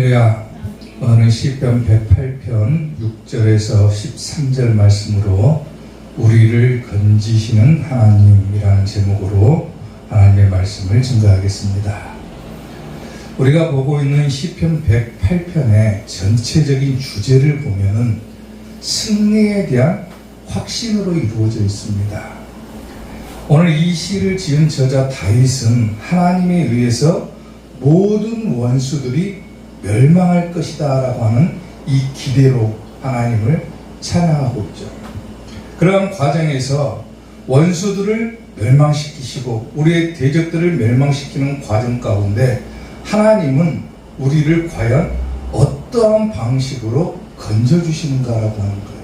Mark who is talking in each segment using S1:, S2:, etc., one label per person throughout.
S1: 할렐루야. 오늘은 시편 108편 6절에서 13절 말씀으로 우리를 건지시는 하나님이라는 제목으로 하나님의 말씀을 증거하겠습니다. 우리가 보고 있는 시편 108편의 전체적인 주제를 보면은 승리에 대한 확신으로 이루어져 있습니다. 오늘 이 시를 지은 저자 다윗은 하나님에 의해서 모든 원수들이 멸망할 것이다 라고 하는 이 기대로 하나님을 찬양하고 있죠. 그러한 과정에서 원수들을 멸망시키시고 우리의 대적들을 멸망시키는 과정 가운데 하나님은 우리를 과연 어떠한 방식으로 건져주시는가라고 하는 거예요.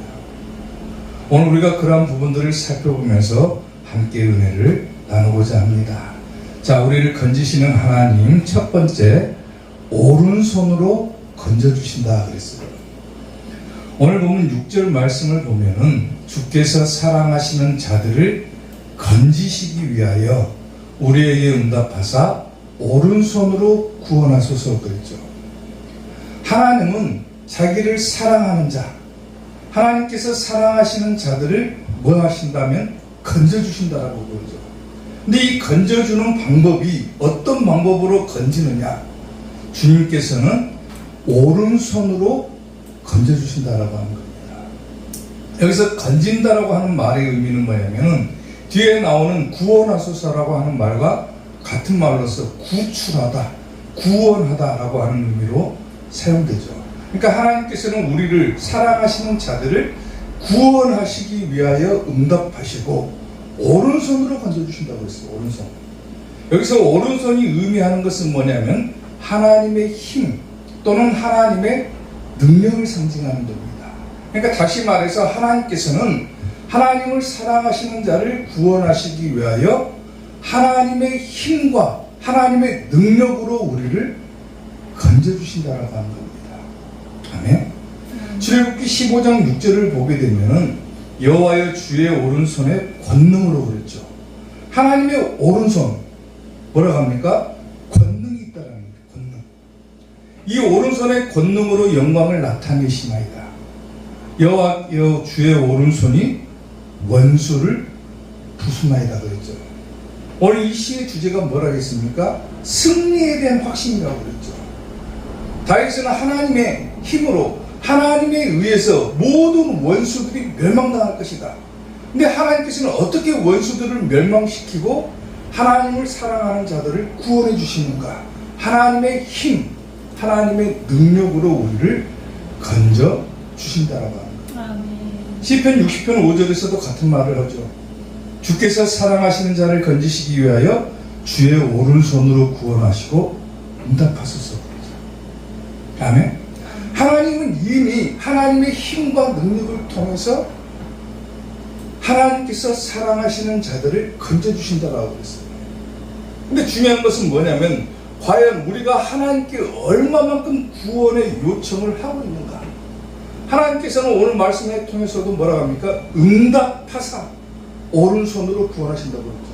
S1: 오늘 우리가 그러한 부분들을 살펴보면서 함께 은혜를 나누고자 합니다. 자, 우리를 건지시는 하나님, 첫 번째, 오른손으로 건져주신다 그랬어요. 오늘 보면 6절 말씀을 보면은 주께서 사랑하시는 자들을 건지시기 위하여 우리에게 응답하사 오른손으로 구원하소서 그랬죠. 하나님은 자기를 사랑하는 자, 하나님께서 사랑하시는 자들을 뭐 하신다면 건져주신다라고 그러죠. 근데 이 건져주는 방법이 어떤 방법으로 건지느냐? 주님께서는 오른손으로 건져주신다라고 하는 겁니다. 여기서 건진다라고 하는 말의 의미는 뭐냐면은 뒤에 나오는 구원하소서라고 하는 말과 같은 말로서 구출하다, 구원하다라고 하는 의미로 사용되죠. 그러니까 하나님께서는 우리를 사랑하시는 자들을 구원하시기 위하여 응답하시고 오른손으로 건져주신다고 했어요. 오른손. 여기서 오른손이 의미하는 것은 뭐냐면 하나님의 힘 또는 하나님의 능력을 상징하는 겁니다. 그러니까 다시 말해서 하나님께서는 하나님을 사랑하시는 자를 구원하시기 위하여 하나님의 힘과 하나님의 능력으로 우리를 건져주신다라고 하는 겁니다. 아멘. 출애굽기 15장 6절을 보게 되면은 여호와여 주의 오른손에 권능으로 그랬죠. 하나님의 오른손 뭐라고 합니까? 권능이 있다라는 거예요. 권능. 이 오른손의 권능으로 영광을 나타내시나이다. 여호와여 주의 오른손이 원수를 부수나이다 그랬죠. 오늘 이 시의 주제가 뭐라겠습니까? 승리에 대한 확신이라고 그랬죠. 다윗은 하나님의 힘으로 하나님에 의해서 모든 원수들이 멸망당할 것이다. 근데 하나님께서는 어떻게 원수들을 멸망시키고 하나님을 사랑하는 자들을 구원해 주시는가? 하나님의 힘, 하나님의 능력으로 우리를 건져 주신다라고 합니다. 시편 60편 5절에서도 같은 말을 하죠. 주께서 사랑하시는 자를 건지시기 위하여 주의 오른손으로 구원하시고 응답하소서. 아멘. 하나님은 이미 하나님의 힘과 능력을 통해서 하나님께서 사랑하시는 자들을 건져주신다라고 했어요. 근데 중요한 것은 뭐냐면 과연 우리가 하나님께 얼마만큼 구원의 요청을 하고 있는가? 하나님께서는 오늘 말씀을 통해서도 뭐라고 합니까? 응답하사 오른손으로 구원하신다고 그랬죠.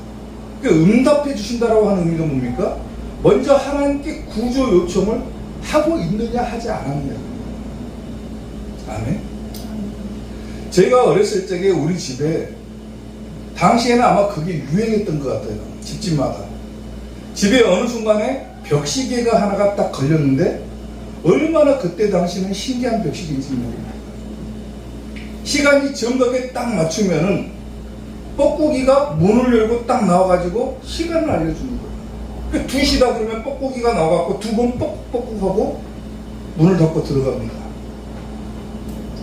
S1: 그러니까 응답해 주신다라고 하는 의미가 뭡니까? 먼저 하나님께 구조 요청을 하고 있느냐 하지 않았느냐. 아멘. 제가 어렸을 적에 우리 집에 당시에는 아마 그게 유행했던 것 같아요. 집집마다 집에 어느 순간에 벽시계가 하나가 딱 걸렸는데 얼마나 그때 당시는 신기한 벽시계인지 모릅니다. 시간이 정각에 딱 맞추면은 뻐꾸기가 문을 열고 딱 나와가지고 시간을 알려주는 거예요. 2시다 그러면 뻐꾸기가 나와갖고 2번 뻑뻑뻑하고 문을 닫고 들어갑니다.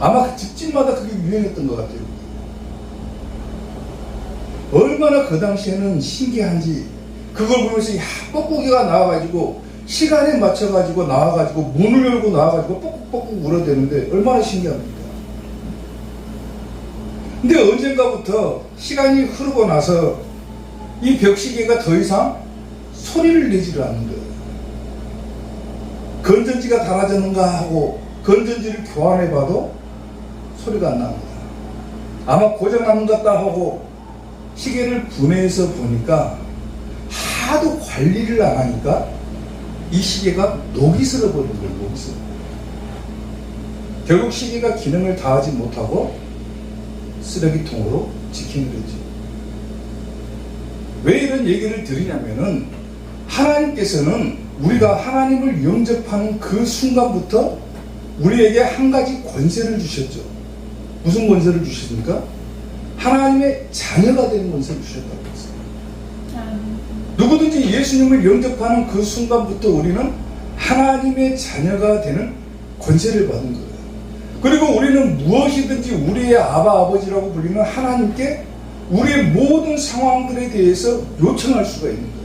S1: 아마 그 집집마다 그게 유행했던 것 같아요. 얼마나 그 당시에는 신기한지 그걸 보면서 야 뻐꾸기가 나와가지고 시간에 맞춰가지고 나와가지고 문을 열고 나와가지고 뻑뻑뻑 울어대는데 얼마나 신기합니까? 근데 언젠가부터 시간이 흐르고 나서 이 벽시계가 더 이상 소리를 내지를 않는 거예요. 건전지가 닳아졌는가 하고 건전지를 교환해봐도 소리가 안 납니다. 아마 고장난 것 같다 하고 시계를 분해해서 보니까 하도 관리를 안 하니까 이 시계가 녹이 슬어버린 거예요. 녹이 슬어. 결국 시계가 기능을 다하지 못하고 쓰레기통으로 지키는 거죠. 왜 이런 얘기를 드리냐면은 하나님께서는 우리가 하나님을 영접하는 그 순간부터 우리에게 한 가지 권세를 주셨죠. 무슨 권세를 주셨습니까? 하나님의 자녀가 되는 권세를 주셨다고 했어요. 누구든지 예수님을 영접하는 그 순간부터 우리는 하나님의 자녀가 되는 권세를 받은 거예요. 그리고 우리는 무엇이든지 우리의 아버지라고 불리는 하나님께 우리의 모든 상황들에 대해서 요청할 수가 있는 거예요.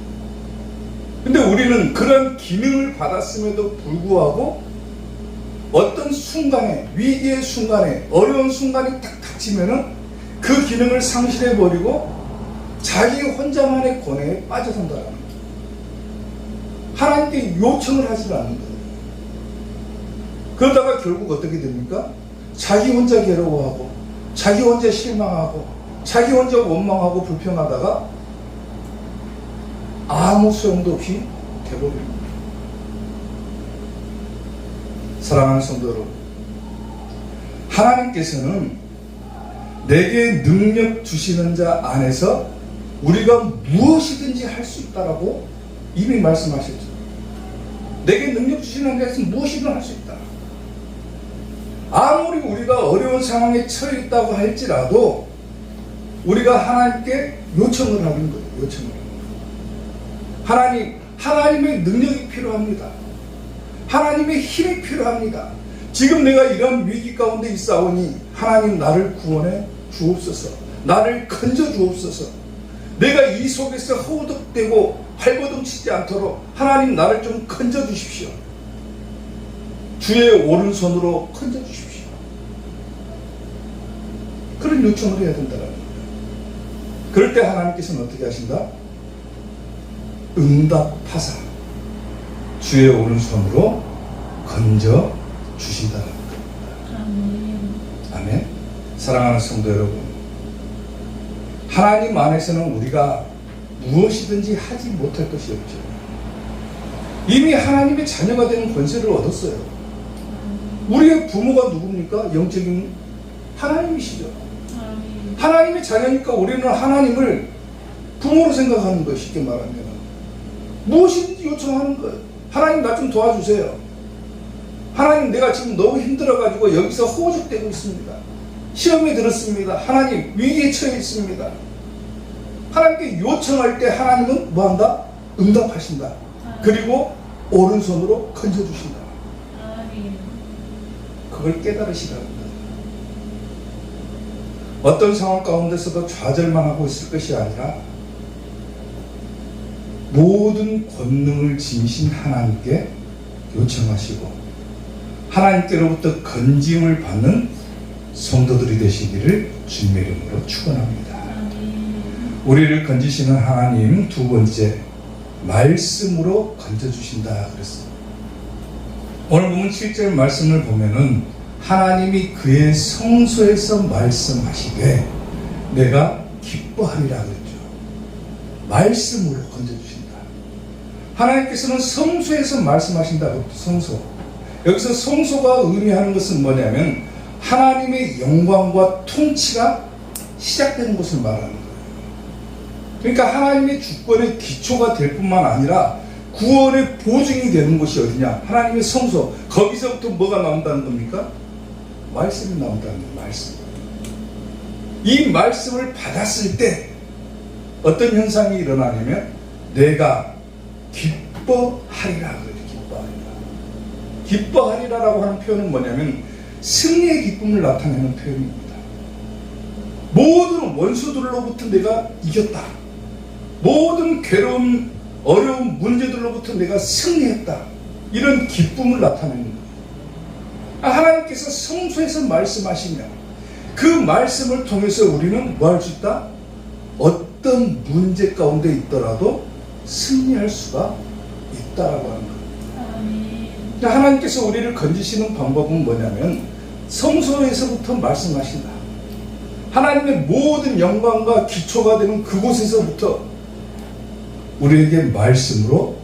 S1: 근데 우리는 그런 기능을 받았음에도 불구하고 어떤 순간에, 위기의 순간에, 어려운 순간이 딱 닥치면은 그 기능을 상실해버리고 자기 혼자만의 고뇌에 빠져선다는 거예요. 하나님께 요청을 하지 않는 거예요. 그러다가 결국 어떻게 됩니까? 자기 혼자 괴로워하고, 자기 혼자 실망하고, 자기 혼자 원망하고 불평하다가 아무 소용도 없이 돼버립니다. 사랑하는 성도 여러분, 하나님께서는 내게 능력 주시는 자 안에서 우리가 무엇이든지 할 수 있다라고 이미 말씀하셨죠. 내게 능력 주시는 자에서 무엇이든 할 수 있다. 아무리 우리가 어려운 상황에 처해 있다고 할지라도 우리가 하나님께 요청을 하는 거예요. 요청을. 하나님의 능력이 필요합니다. 하나님의 힘이 필요합니다. 지금 내가 이런 위기 가운데 있사오니 하나님 나를 구원해 주옵소서. 나를 건져 주옵소서. 내가 이 속에서 허우덕대고 발버둥치지 않도록 하나님 나를 좀 건져 주십시오. 주의 오른손으로 건져 주십시오. 그런 요청을 해야 된다는 거예요. 그럴 때 하나님께서는 어떻게 하신다? 응답하사 주의 오른손으로 건져 주신다는 겁니다. 아멘. 사랑하는 성도 여러분, 하나님 안에서는 우리가 무엇이든지 하지 못할 것이 없죠. 이미 하나님의 자녀가 되는 권세를 얻었어요. 우리의 부모가 누굽니까? 영적인 하나님이시죠. 하나님의 자녀니까 우리는 하나님을 부모로 생각하는 거예요. 쉽게 말하면 무엇이든지 요청하는 거예요. 하나님 나 좀 도와주세요. 하나님 내가 지금 너무 힘들어가지고 여기서 허우적대고 있습니다. 시험에 들었습니다. 하나님 위기에 처해 있습니다. 하나님께 요청할 때 하나님은 뭐한다? 응답하신다. 그리고 오른손으로 건져주신다. 그걸 깨달으시라는 거예요. 어떤 상황 가운데서도 좌절만 하고 있을 것이 아니라 모든 권능을 지니신 하나님께 요청하시고 하나님께로부터 건짐을 받는 성도들이 되시기를 주님의 이름으로 축원합니다. 우리를 건지시는 하나님, 두 번째 말씀으로 건져주신다 그랬어요. 오늘 보면 7절 말씀을 보면은 하나님이 그의 성소에서 말씀하시되 내가 기뻐하리라 그랬죠. 말씀으로 건져주신다. 하나님께서는 성소에서 말씀하신다고. 성소. 여기서 성소가 의미하는 것은 뭐냐면 하나님의 영광과 통치가 시작되는 것을 말하는 거예요. 그러니까 하나님의 주권의 기초가 될 뿐만 아니라 구원의 보증이 되는 것이 어디냐? 하나님의 성소. 거기서부터 뭐가 나온다는 겁니까? 말씀이 나온다는 거예요. 말씀. 이 말씀을 받았을 때 어떤 현상이 일어나냐면 내가 기뻐하리라 그래요. 기뻐하리라라고 하는 표현은 뭐냐면 승리의 기쁨을 나타내는 표현입니다. 모든 원수들로부터 내가 이겼다. 모든 괴로운 어려운 문제들로부터 내가 승리했다. 이런 기쁨을 나타내는 거예요. 하나님께서 성소에서 말씀하시면 그 말씀을 통해서 우리는 뭐 할 수 있다? 어떤 문제 가운데 있더라도 승리할 수가 있다라고 하는 거예요. 하나님께서 우리를 건지시는 방법은 뭐냐면 성소에서부터 말씀하신다. 하나님의 모든 영광과 기초가 되는 그곳에서부터 우리에게 말씀으로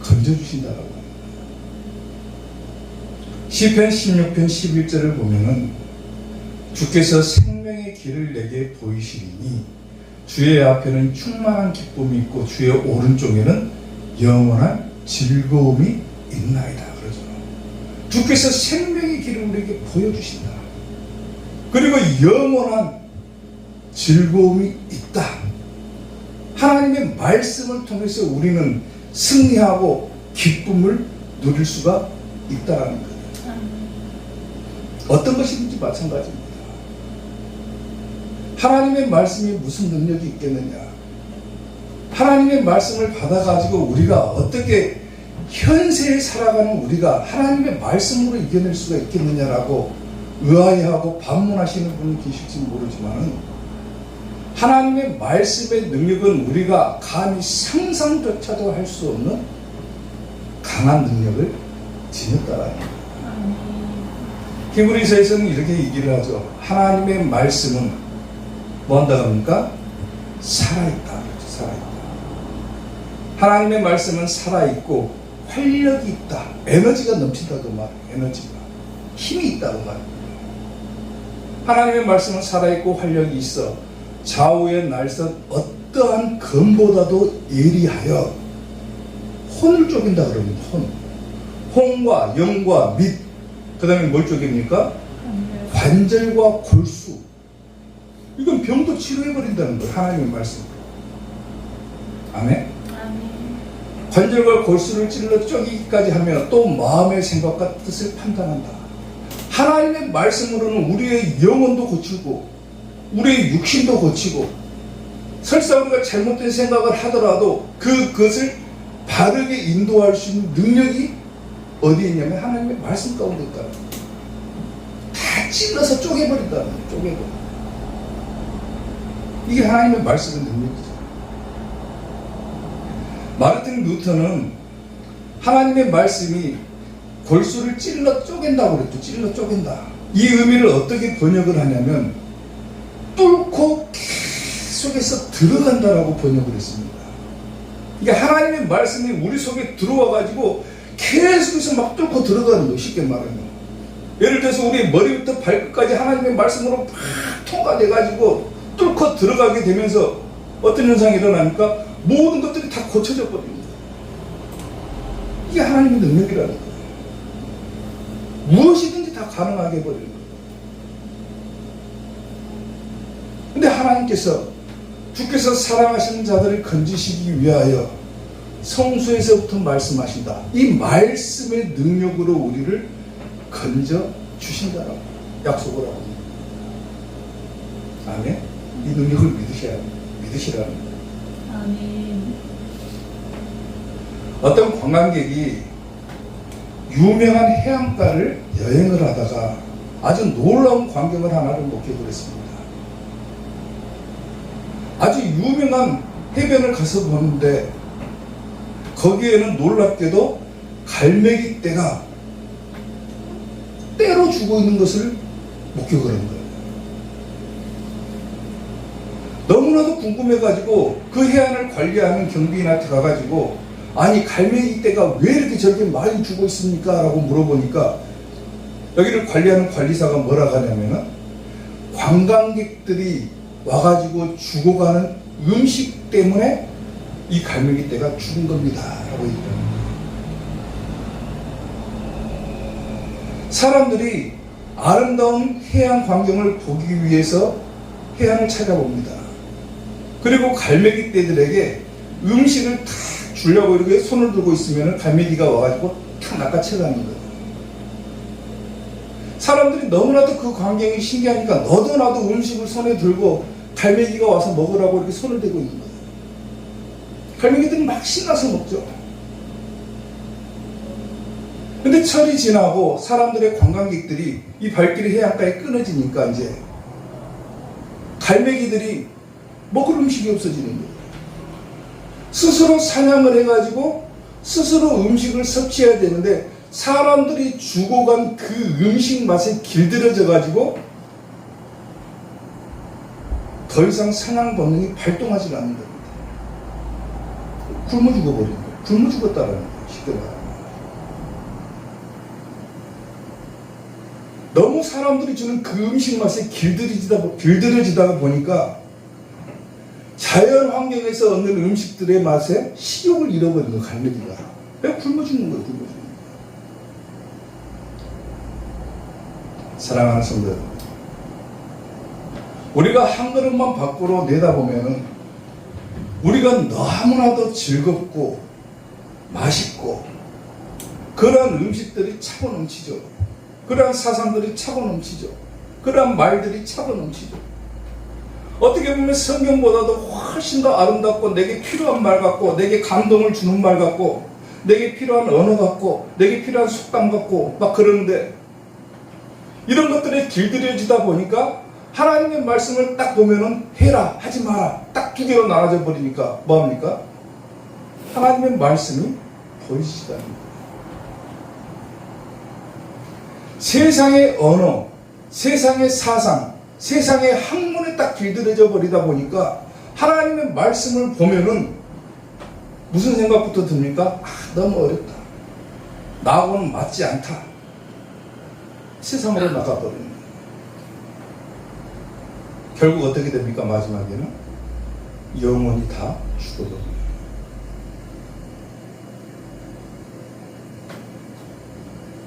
S1: 건져주신다라고 합니다. 시편 16편 11절을 보면은 주께서 생명의 길을 내게 보이시리니 주의 앞에는 충만한 기쁨이 있고 주의 오른쪽에는 영원한 즐거움이 있나이다 그러죠. 주께서 생명의 길을 우리에게 보여주신다. 그리고 영원한 즐거움이 있다. 하나님의 말씀을 통해서 우리는 승리하고 기쁨을 누릴 수가 있다라는 거예요. 어떤 것이든지 마찬가지입니다. 하나님의 말씀이 무슨 능력이 있겠느냐? 하나님의 말씀을 받아가지고 우리가 어떻게 현세에 살아가는 우리가 하나님의 말씀으로 이겨낼 수가 있겠느냐라고 의아해하고 반문하시는 분이 계실지 모르지만 하나님의 말씀의 능력은 우리가 감히 상상조차도 할 수 없는 강한 능력을 지녔다라는 거예요. 히브리서에서는 이렇게 얘기를 하죠. 하나님의 말씀은 뭐 한다고 합니까? 살아있다. 살아있다. 하나님의 말씀은 살아있고 활력이 있다. 에너지가 넘친다고 말해요. 에너지가. 힘이 있다고 말해요. 하나님의 말씀은 살아있고 활력이 있어 좌우의 날선 어떠한 검보다도 예리하여 혼을 쪼갠다 그럽니다. 혼과 영과 밑, 그 다음에 뭘 쪼갭니까? 관절과 골수. 이건 병도 치료해버린다는 거예요. 하나님의 말씀. 아멘? 관절과 골수를 찔러 쪼개기까지 하며 또 마음의 생각과 뜻을 판단한다. 하나님의 말씀으로는 우리의 영혼도 고치고 우리의 육신도 고치고 설사 우리가 잘못된 생각을 하더라도 그것을 바르게 인도할 수 있는 능력이 어디에 있냐면 하나님의 말씀 가운데 있다. 다 찔러서 쪼개버린다는 거예요. 쪼개버려. 이게 하나님의 말씀의 능력이죠. 마르틴 루터는 하나님의 말씀이 골수를 찔러 쪼갠다고 그랬죠. 찔러 쪼갠다. 이 의미를 어떻게 번역을 하냐면 뚫고 속에서 들어간다라고 번역을 했습니다. 그러니까 하나님의 말씀이 우리 속에 들어와가지고 계속해서 막 뚫고 들어가는 거예요. 쉽게 말하면. 예를 들어서 우리 머리부터 발끝까지 하나님의 말씀으로 막 통과돼가지고 뚫고 들어가게 되면서 어떤 현상이 일어나니까 모든 것들이 다 고쳐져 버립니다. 이게 하나님의 능력이라는 거예요. 무엇이든지 다 가능하게 해버리는 거예요. 근데 하나님께서 주께서 사랑하시는 자들을 건지시기 위하여 성수에서부터 말씀하신다. 이 말씀의 능력으로 우리를 건져 주신다라고 약속을 하고 있습니다. 아멘. 이 능력을 믿으시라는 거예요.
S2: 아멘.
S1: 어떤 관광객이 유명한 해안가를 여행을 하다가 아주 놀라운 광경을 하나를 목격을 했습니다. 아주 유명한 해변을 가서 보는데 거기에는 놀랍게도 갈매기 떼가 때로 죽어 있는 것을 목격을 한 거예요. 너무나도 궁금해가지고 그 해안을 관리하는 경비인한테 가가지고 아니 갈매기 떼가 왜 이렇게 저렇게 많이 죽어 있습니까? 라고 물어보니까 여기를 관리하는 관리사가 뭐라고 하냐면은 관광객들이 와가지고 죽어가는 음식 때문에 이 갈매기 떼가 죽은 겁니다 라고 얘기합니다. 사람들이 아름다운 해안 광경을 보기 위해서 해안을 찾아봅니다. 그리고 갈매기 떼들에게 음식을 탁 주려고 이렇게 손을 들고 있으면 갈매기가 와가지고 탁 낚아채가는 거예요. 사람들이 너무나도 그 광경이 신기하니까 너도 나도 음식을 손에 들고 갈매기가 와서 먹으라고 이렇게 손을 대고 있는 거예요. 갈매기들이 막 신나서 먹죠. 근데 철이 지나고 사람들의 관광객들이 이 발길이 해안가에 끊어지니까 이제 갈매기들이 먹을 음식이 없어지는 거예요. 스스로 사냥을 해가지고 스스로 음식을 섭취해야 되는데 사람들이 죽어간 그 음식 맛에 길들여져가지고 더 이상 사냥 본능이 발동하지 않는 겁니다. 굶어 죽어버린 거예요. 굶어 죽었다라는 거예요. 쉽게 말하면. 너무 사람들이 주는 그 음식 맛에 길들여지다 보니까 자연 환경에서 얻는 음식들의 맛에 식욕을 잃어버리는 거, 갈매기가. 왜 굶어 죽는 거예요, 굶어 죽는 거예요. 사랑하는 성도 여러분, 우리가 한 그릇만 밖으로 내다보면은 우리가 너무나도 즐겁고 맛있고 그러한 음식들이 차고 넘치죠. 그러한 사상들이 차고 넘치죠. 그러한 말들이 차고 넘치죠. 어떻게 보면 성경보다도 훨씬 더 아름답고 내게 필요한 말 같고 내게 감동을 주는 말 같고 내게 필요한 언어 같고 내게 필요한 속담 같고 막 그러는데, 이런 것들에 길들여지다 보니까 하나님의 말씀을 딱 보면은 해라 하지 마라 딱 두 개로 나눠져 버리니까 뭐합니까? 하나님의 말씀이 보이지가 않습니다. 세상의 언어, 세상의 사상, 세상의 학문에 딱 길들여져 버리다 보니까 하나님의 말씀을 보면은 무슨 생각부터 듭니까? 너무 어렵다. 나하고는 맞지 않다. 세상으로 나가버리는 거예요. 결국 어떻게 됩니까? 마지막에는 영혼이 다 죽어버립니다.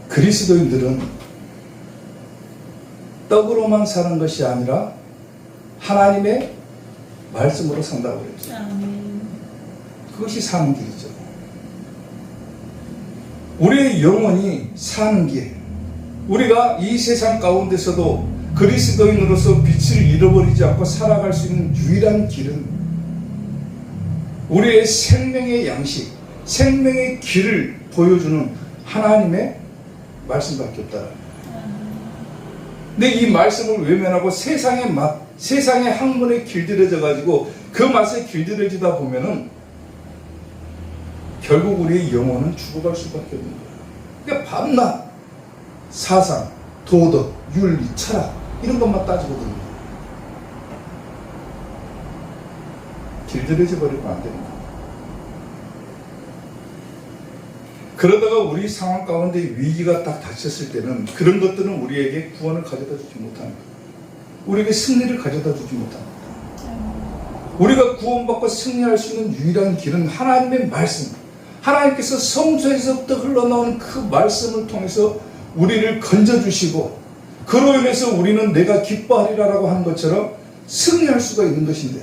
S1: 그리스도인들은 떡으로만 사는 것이 아니라 하나님의 말씀으로 산다고 그랬죠. 그것이 사는 길이죠. 우리의 영혼이 사는 길, 우리가 이 세상 가운데서도 그리스도인으로서 빛을 잃어버리지 않고 살아갈 수 있는 유일한 길은 우리의 생명의 양식, 생명의 길을 보여주는 하나님의 말씀밖에 없다. 근데 이 말씀을 외면하고 세상의 맛, 세상의 학문에 길들여져 가지고 그 맛에 길들여지다 보면은 결국 우리의 영혼은 죽어갈 수밖에 없는 거예요. 그러니까 밤낮 사상, 도덕, 윤리, 철학 이런 것만 따지거든요. 길들여져 버리면 안 됩니다. 그러다가 우리 상황 가운데 위기가 딱 닥쳤을 때는 그런 것들은 우리에게 구원을 가져다 주지 못합니다. 우리에게 승리를 가져다 주지 못합니다. 우리가 구원받고 승리할 수 있는 유일한 길은 하나님의 말씀, 하나님께서 성소에서부터 흘러나오는 그 말씀을 통해서 우리를 건져주시고 그로 인해서 우리는 내가 기뻐하리라라고 하는 것처럼 승리할 수가 있는 것인데,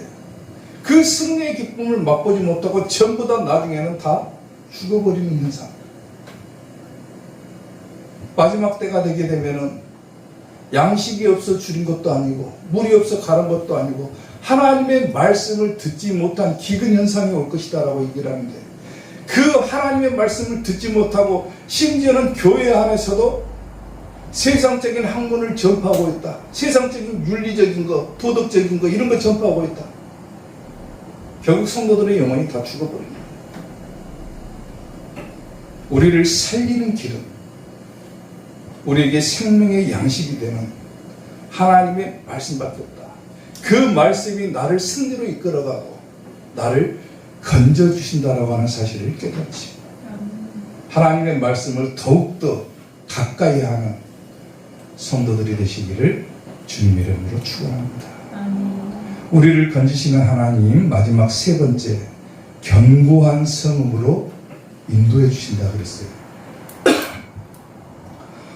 S1: 그 승리의 기쁨을 맛보지 못하고 전부 다 나중에는 다 죽어버리는 현상. 마지막 때가 되게 되면은 양식이 없어 줄인 것도 아니고 물이 없어 가른 것도 아니고 하나님의 말씀을 듣지 못한 기근 현상이 올 것이다 라고 얘기를 하는데, 그 하나님의 말씀을 듣지 못하고 심지어는 교회 안에서도 세상적인 학문을 전파하고 있다, 세상적인 윤리적인 거, 도덕적인 거 이런 거 전파하고 있다. 결국 성도들의 영혼이 다 죽어버립니다. 우리를 살리는 길은 우리에게 생명의 양식이 되는 하나님의 말씀밖에 없다. 그 말씀이 나를 승리로 이끌어가고 나를 건져주신다라고 하는 사실을 깨닫지. 하나님의 말씀을 더욱더 가까이 하는 성도들이 되시기를 주님의 이름으로 축원합니다. 우리를 건지시는 하나님, 마지막 세 번째, 견고한 성음으로 인도해 주신다 그랬어요.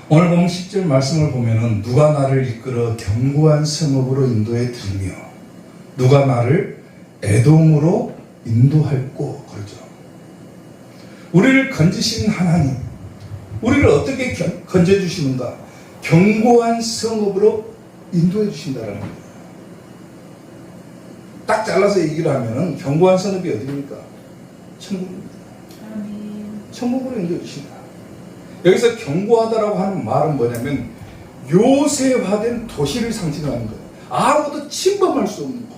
S1: 오늘 보면 10절 말씀을 보면은 누가 나를 이끌어 견고한 성읍으로 인도해 드리며 누가 나를 애돔으로 인도할꼬 그러죠. 우리를 건지시는 하나님, 우리를 어떻게 건져주시는가? 견고한 성읍으로 인도해 주신다는 거예요. 딱 잘라서 얘기를 하면은 견고한 성읍이 어디입니까? 천국입니다. 천국으로 인도해 주신다. 여기서 견고하다라고 하는 말은 뭐냐면 요새화된 도시를 상징하는 거예요. 아무도 침범할 수 없는 것.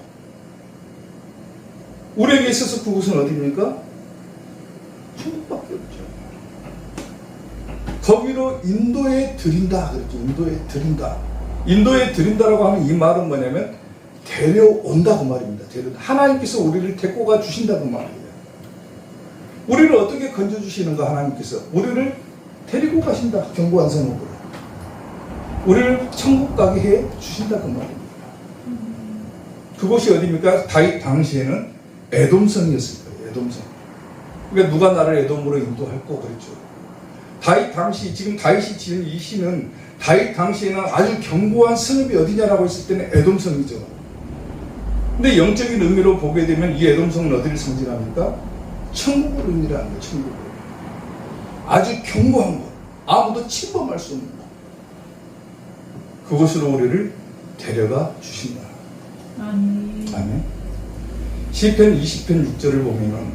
S1: 우리에게 있어서 그곳은 어디입니까? 천국밖에 없죠. 거기로 인도에 드린다 그랬죠. 인도에 드린다. 인도에 드린다라고 하는 이 말은 뭐냐면 데려온다고 말입니다. 데려온다. 하나님께서 우리를 데리고 가 주신다고 말이에요. 우리를 어떻게 건져주시는가? 하나님께서 우리를 데리고 가신다. 견고한 성읍으로. 우리를 천국 가게 해 주신다 그 말입니다. 그곳이 어디입니까? 다윗 당시에는 에돔성이었을 거예요. 에돔성. 그러니까 누가 나를 에돔으로 인도할 거 그랬죠. 다윗 당시, 지금 다윗이 지은 이 시는 다윗 당시에는 아주 견고한 성읍이 어디냐라고 했을 때는 에돔성이죠. 근데 영적인 의미로 보게 되면 이 에돔성은 어디를 상징합니까? 천국을 의미하는 거예요. 천국을. 아주 견고한 것. 아무도 침범할 수 없는 것. 그곳으로 우리를 데려가 주신다. 아멘. 시편 20편 6절을 보면은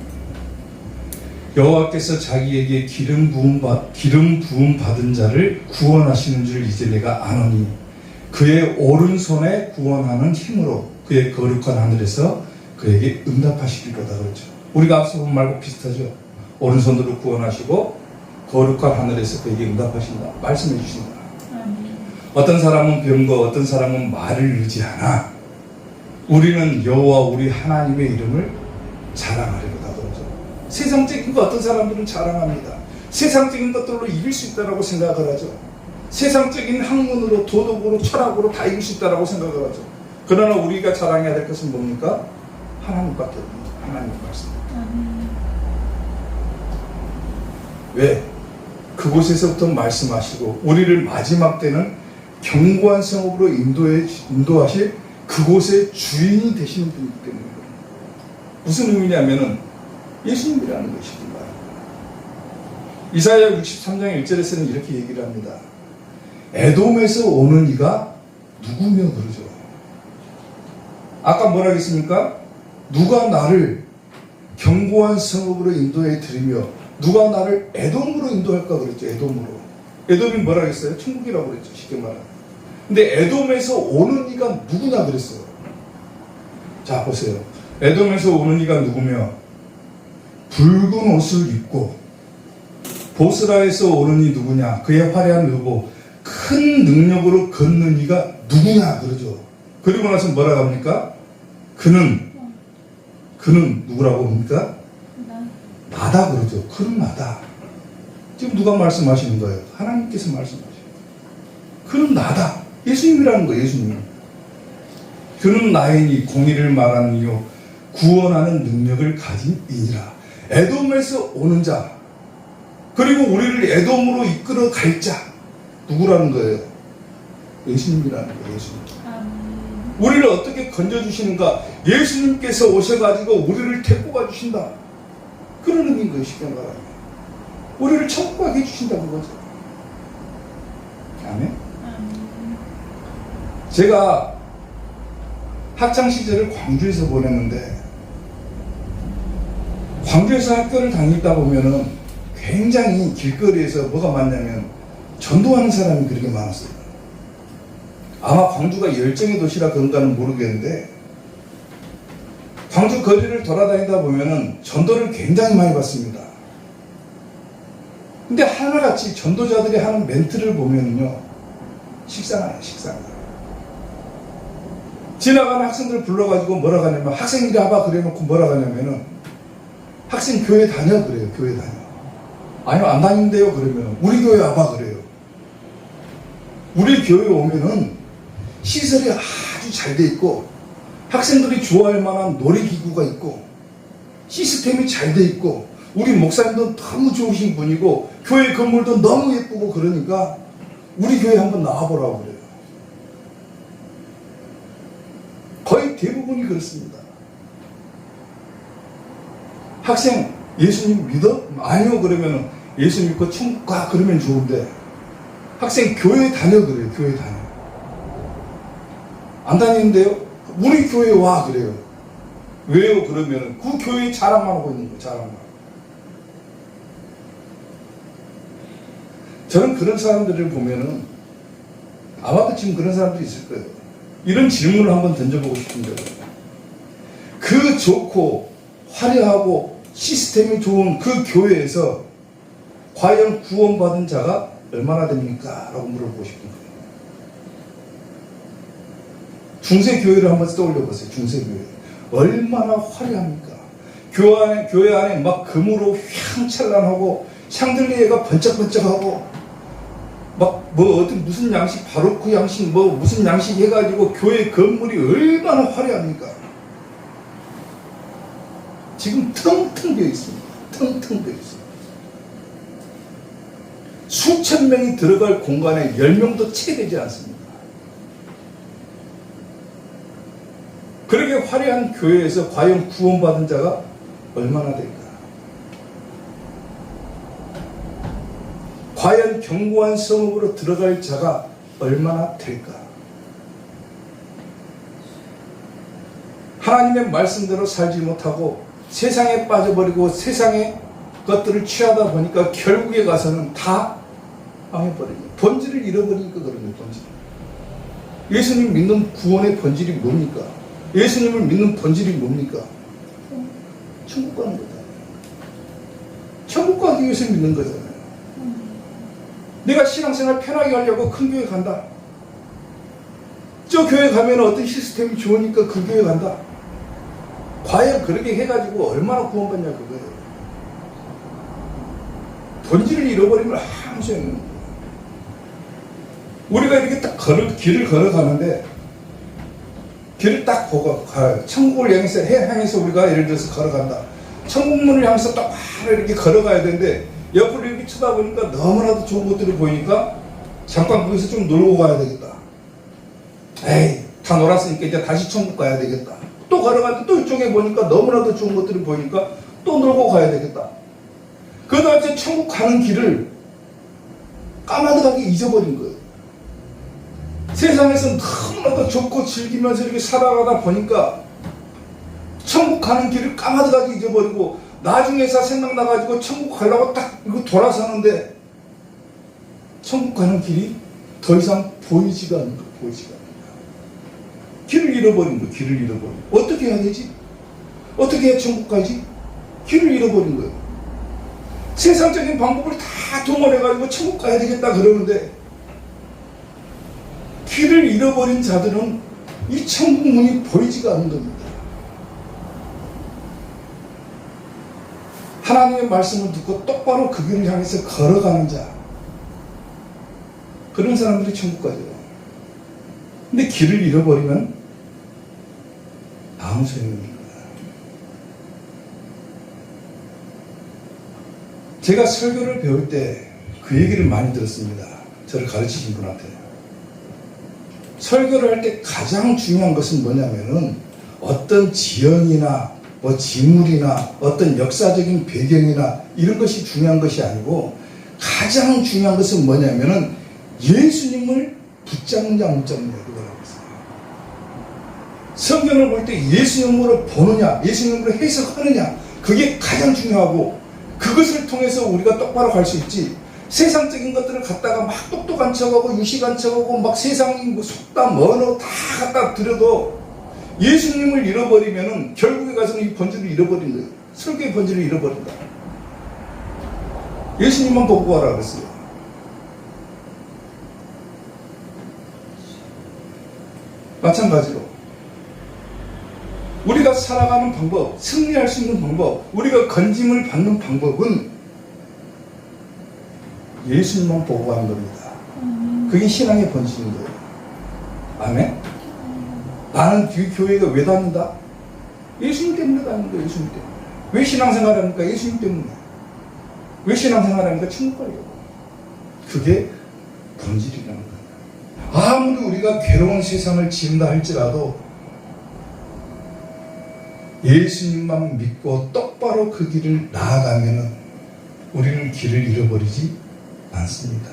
S1: 여호와께서 자기에게 기름 부음 받은 자를 구원하시는 줄 이제 내가 아노니 그의 오른손에 구원하는 힘으로 그의 거룩한 하늘에서 그에게 응답하시리로다 그랬죠. 우리가 앞서 본 말과 비슷하죠. 오른손으로 구원하시고 거룩한 하늘에서 그에게 응답하신다. 말씀해 주신다. 어떤 사람은 병거, 어떤 사람은 말을 의지하나 우리는 여호와 우리 하나님의 이름을 자랑하리로다 그러죠. 세상적인 거 어떤 사람들은 자랑합니다. 세상적인 것들로 이길 수 있다고 생각을 하죠. 세상적인 학문으로, 도덕으로, 철학으로 다 이길 수 있다고 생각을 하죠. 그러나 우리가 자랑해야 될 것은 뭡니까? 하나님밖에 없습니다. 하나님의 말씀. 왜? 그곳에서부터 말씀하시고 우리를 마지막 때는 견고한 성읍으로 인도하실 그곳의 주인이 되시는 분이기 때문에 무슨 의미냐면은 예수님이라는 것입니다. 이사야 63장 1절에서는 이렇게 얘기를 합니다. 에돔에서 오는 이가 누구며 그러죠. 아까 뭐라 했습니까? 누가 나를 견고한 성읍으로 인도해 드리며 누가 나를 에돔으로 인도할까 그랬죠. 에돔으로. 에돔이 뭐라 했어요? 천국이라고 그랬죠. 쉽게 말하면. 근데 에돔에서 오는 이가 누구냐 그랬어요. 자 보세요. 에돔에서 오는 이가 누구며 붉은 옷을 입고 보스라에서 오는 이 누구냐 그의 화려한 의복 큰 능력으로 걷는 이가 누구냐 그러죠. 그리고 나서 뭐라고 합니까? 그는 누구라고 합니까? 나다 그러죠. 그는 나다. 지금 누가 말씀하시는 거예요? 하나님께서 말씀하시는 거예요. 그는 나다. 예수님이라는 거예요. 예수님. 그는 나이니 공의를 말하는 이요 구원하는 능력을 가진 이니라. 에돔에서 오는 자 그리고 우리를 에돔으로 이끌어 갈 자 누구라는 거예요? 예수님이라는 거예요. 예수님. 우리를 어떻게 건져주시는가? 예수님께서 오셔가지고 우리를 데리고 가주신다. 그런 의미인 거예요. 쉽게 말하면. 우리를 천국 가게 해주신다는 거죠. 아멘. 제가 학창시절을 광주에서 보냈는데 광주에서 학교를 다니다 보면은 굉장히 길거리에서 뭐가 많냐면 전도하는 사람이 그렇게 많았어요. 아마 광주가 열정의 도시라 그런가는 모르겠는데 광주 거리를 돌아다니다 보면은 전도를 굉장히 많이 받습니다. 근데 하나같이 전도자들이 하는 멘트를 보면요 식상해요. 식상해요. 지나가는 학생들 불러가지고 뭐라고 하냐면 학생들이 와봐 그래놓고 뭐라고 하냐면은 학생 교회 다녀 그래요. 교회 다녀. 아니요 안 다닌대요 그러면 우리 교회 와봐 그래요. 우리 교회 오면은 시설이 아주 잘 돼 있고 학생들이 좋아할 만한 놀이기구가 있고 시스템이 잘 돼 있고 우리 목사님도 너무 좋으신 분이고 교회 건물도 너무 예쁘고 그러니까 우리 교회 한번 나와보라고 그래요. 거의 대부분이 그렇습니다. 학생 예수님 믿어? 아니요 그러면 예수 믿고 천국 가 그러면 좋은데 학생 교회 다녀 그래요. 교회 다녀. 안 다니는데요? 우리 교회 와 그래요. 왜요? 그러면 그 교회 자랑만 하고 있는 거예요. 자랑만. 저는 그런 사람들을 보면은 아마도 지금 그런 사람들이 있을 거예요. 이런 질문을 한번 던져보고 싶은데 그 좋고 화려하고 시스템이 좋은 그 교회에서 과연 구원받은 자가 얼마나 됩니까? 라고 물어보고 싶은 거예요. 중세교회를 한번 떠올려 보세요. 중세교회. 얼마나 화려합니까? 교회 안에 막 금으로 휘황찬란하고 샹들리에가 번쩍번쩍하고 막 뭐 어떤 무슨 양식 바로크 양식 뭐 무슨 양식 해가지고 교회 건물이 얼마나 화려합니까? 지금 텅텅 비어 있습니다. 텅텅 비어 있습니다. 수천 명이 들어갈 공간에 10명도 채 되지 않습니다. 그렇게 화려한 교회에서 과연 구원받은 자가 얼마나 될까? 과연 견고한 성읍으로 들어갈 자가 얼마나 될까? 하나님의 말씀대로 살지 못하고 세상에 빠져버리고 세상의 것들을 취하다 보니까 결국에 가서는 다 망해버립니다. 본질을 잃어버리니까 그런 거예요. 본질. 예수님 믿는 구원의 본질이 뭡니까? 예수님을 믿는 본질이 뭡니까? 천국 가는 거다. 천국 가기 위해서 믿는 거잖아요. 내가 신앙생활 편하게 하려고 큰 교회 간다. 저 교회 가면 어떤 시스템이 좋으니까 그 교회 간다. 과연 그렇게 해가지고 얼마나 구원받냐 그거예요. 본질을 잃어버리면 아무 소용이 없는 거예요. 우리가 이렇게 딱 길을 걸어가는데 길을 딱 보고 가요. 천국을 향해서 우리가 예를 들어서 걸어간다. 천국문을 향해서 딱 바로 이렇게 걸어가야 되는데 옆으로 이렇게 쳐다보니까 너무나도 좋은 것들이 보이니까 잠깐 거기서 좀 놀고 가야 되겠다. 에이, 다 놀았으니까 이제 다시 천국 가야 되겠다. 또 걸어가는데 또 이쪽에 보니까 너무나도 좋은 것들이 보이니까 또 놀고 가야 되겠다. 그러다가 이제 천국 가는 길을 까마득하게 잊어버린 거예요. 세상에서 너무나도 좋고 즐기면서 이렇게 살아가다 보니까 천국 가는 길을 까마득하게 잊어버리고 나중에서 생각나가지고 천국 가려고 딱 이거 돌아서는데 천국 가는 길이 더 이상 보이지가 않는 거예요. 보이지가 않는 거예요. 길을 잃어버린 거예요. 길을 잃어버린 거예요. 어떻게 해야 되지? 어떻게 해야 천국 가지? 길을 잃어버린 거예요. 세상적인 방법을 다 동원해가지고 천국 가야 되겠다 그러는데 길을 잃어버린 자들은 이 천국 문이 보이지가 않는 겁니다. 하나님의 말씀을 듣고 똑바로 그 길을 향해서 걸어가는 자, 그런 사람들이 천국 가죠. 근데 길을 잃어버리면 아무 소용이 없는 거야. 제가 설교를 배울 때 그 얘기를 많이 들었습니다. 저를 가르치신 분한테. 설교를 할 때 가장 중요한 것은 뭐냐면은 어떤 지형이나 뭐 지물이나 어떤 역사적인 배경이나 이런 것이 중요한 것이 아니고 가장 중요한 것은 뭐냐면은 예수님을 붙잡느냐 못 잡느냐 그거라고 했어요. 성경을 볼 때 예수님으로 보느냐 예수님으로 해석하느냐 그게 가장 중요하고 그것을 통해서 우리가 똑바로 갈 수 있지 세상적인 것들을 갖다가 막 똑똑한 척하고 유식한 척하고 막 세상이 뭐 속담 언어 다 갖다 들여도 예수님을 잃어버리면은 결국에 가서는 이 본질을 잃어버린 거예요. 설교의 본질을 잃어버린다. 예수님만 보고 가라 그랬어요. 마찬가지로 우리가 살아가는 방법, 승리할 수 있는 방법, 우리가 건짐을 받는 방법은 예수님만 보고 가는 겁니다. 그게 신앙의 본질인 거예요. 아멘? 나는 교회가 왜 다닌다? 예수님 때문에 다니는 거예요. 예수님 때문에. 왜 신앙생활 합니까? 예수님 때문에. 왜 신앙생활 합니까? 천국 가려고. 그게 본질이라는 거예요. 아무리 우리가 괴로운 세상을 지은다 할지라도 예수님만 믿고 똑바로 그 길을 나아가면은 우리는 길을 잃어버리지 않습니다.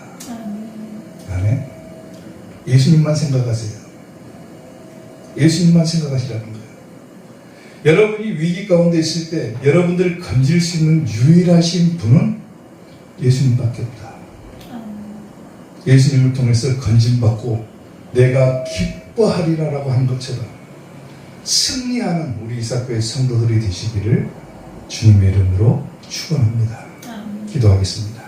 S1: 아멘. 예수님만 생각하세요. 예수님만 생각하시라는 거예요. 여러분이 위기 가운데 있을 때 여러분들을 건질 수 있는 유일하신 분은 예수님밖에 없다. 예수님을 통해서 건짐받고 내가 기뻐하리라라고 한 것처럼 승리하는 우리 이사교회 성도들이 되시기를 주님의 이름으로 축원합니다. 기도하겠습니다.